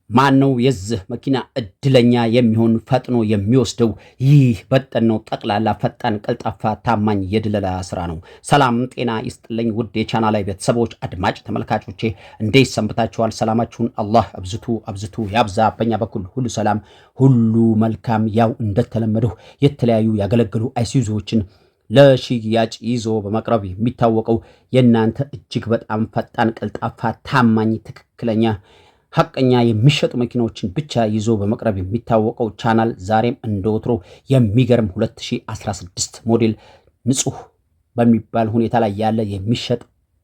ማነው የዚህ መኪና እድለኛ የሚሆን ፈጥኖ የሚወስደው? ይህ በጠነው ጠቅላላ ፈጣን ቀልጣፋ ታማኝ የድለላ ስራ ነው። ሰላም ጤና ይስጥልኝ ውድ የቻናሌ ቤተሰቦች አድማጭ ተመልካቾቼ እንዴት ሰንብታችኋል? ሰላማችሁን አላህ አብዝቱ ያብዛ። በእኛ በኩል ሁሉ ሰላም ሁሉ መልካም። ያው እንደተለመደው የተለያዩ ያገለገሉ አይሱዙዎችን ለሽያጭ ይዞ በመቅረብ የሚታወቀው የእናንተ እጅግ በጣም ፈጣን ቀልጣፋ ታማኝ ትክክለኛ ሐቀኛ የሚሸጡ መኪናዎችን ብቻ ይዞ በመቅረብ የሚታወቀው ቻናል ዛሬም እንደወትሮ የሚገርም 2016 ሞዴል ንጹህ በሚባል ሁኔታ ላይ ያለ የሚሸጥ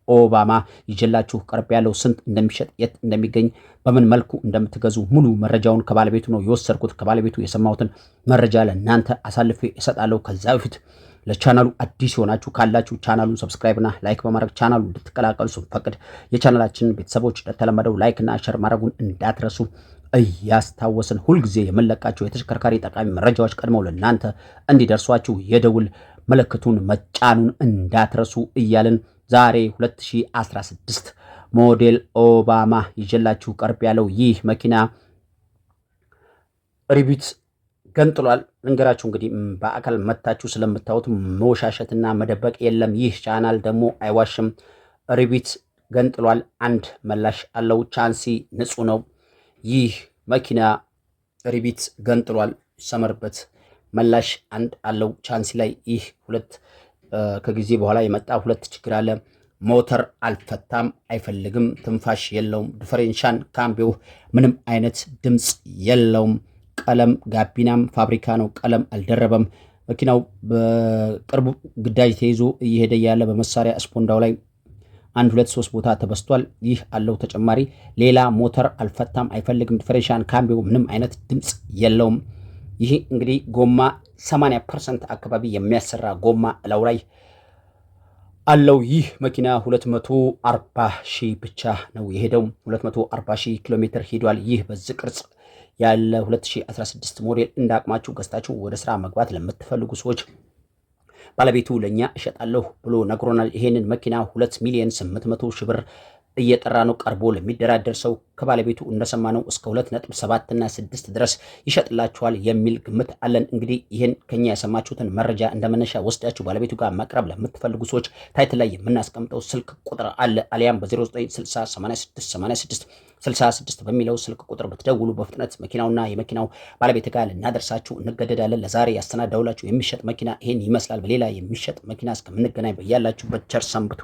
ኦባማ ይጀላችሁ ቀርብ ያለው ስንት እንደሚሸጥ የት እንደሚገኝ በምን መልኩ እንደምትገዙ ሙሉ መረጃውን ከባለቤቱ ነው የወሰድኩት። ከባለቤቱ የሰማሁትን መረጃ ለእናንተ አሳልፌ እሰጣለሁ። ከዛ በፊት ለቻናሉ አዲስ ሆናችሁ ካላችሁ ቻናሉን ሰብስክራይብ እና ላይክ በማድረግ ቻናሉን እንድትቀላቀሉ ስንፈቅድ የቻናላችንን ቤተሰቦች እንደተለመደው ላይክ እና ሼር ማድረጉን እንዳትረሱ እያስታወስን ሁልጊዜ የምንለቃቸው የተሽከርካሪ ጠቃሚ መረጃዎች ቀድመው ለእናንተ እንዲደርሷችሁ የደውል ምልክቱን መጫኑን እንዳትረሱ እያልን ዛሬ 2016 ሞዴል ኦባማ ይጀላችሁ ቀርብ ያለው ይህ መኪና ሪቪት ገንጥሏል። ልንገራችሁ እንግዲህ በአካል መታችሁ ስለምታዩት መወሻሸትና መደበቅ የለም። ይህ ቻናል ደግሞ አይዋሽም። ሪቪት ገንጥሏል። አንድ መላሽ አለው። ቻንሲ ንጹህ ነው። ይህ መኪና ሪቪት ገንጥሏል። ይሰመርበት። መላሽ አንድ አለው ቻንሲ ላይ። ይህ ሁለት ከጊዜ በኋላ የመጣ ሁለት ችግር አለ። ሞተር አልፈታም፣ አይፈልግም፣ ትንፋሽ የለውም። ዲፈሬንሻን ካምቢዮ ምንም አይነት ድምፅ የለውም። ቀለም ጋቢናም ፋብሪካ ነው። ቀለም አልደረበም። መኪናው በቅርቡ ግዳጅ ተይዞ እየሄደ ያለ በመሳሪያ ስፖንዳው ላይ 1 2 3 ቦታ ተበስቷል። ይህ አለው ተጨማሪ ሌላ ሞተር አልፈታም፣ አይፈልግም። ዲፈሬንሻን ካምቢዮ ምንም አይነት ድምፅ የለውም። ይህ እንግዲህ ጎማ 80% አካባቢ የሚያሰራ ጎማ እላው ላይ አለው። ይህ መኪና 240 ሺህ ብቻ ነው የሄደው። 240 ሺህ ኪሎ ሜትር ሄዷል። ይህ በዚህ ቅርጽ ያለ 2016 ሞዴል እንዳቅማችሁ ገዝታችሁ ወደ ስራ መግባት ለምትፈልጉ ሰዎች ባለቤቱ ለኛ እሸጣለሁ ብሎ ነግሮናል። ይሄንን መኪና 2,800,000 ብር እየጠራ ነው። ቀርቦ ለሚደራደር ሰው ከባለቤቱ እንደሰማነው እስከ 2.7 እና 6 ድረስ ይሸጥላችኋል የሚል ግምት አለን። እንግዲህ ይህን ከኛ የሰማችሁትን መረጃ እንደመነሻ ወስዳችሁ ባለቤቱ ጋር መቅረብ ለምትፈልጉ ሰዎች ታይትል ላይ የምናስቀምጠው ስልክ ቁጥር አለ። አሊያም በ0960868666 በሚለው ስልክ ቁጥር ብትደውሉ በፍጥነት መኪናውና የመኪናው ባለቤት ጋር ልናደርሳችሁ እንገደዳለን። ለዛሬ ያስተናዳውላችሁ የሚሸጥ መኪና ይሄን ይመስላል። በሌላ የሚሸጥ መኪና እስከምንገናኝ በያላችሁበት ቸር ሰንብቱ።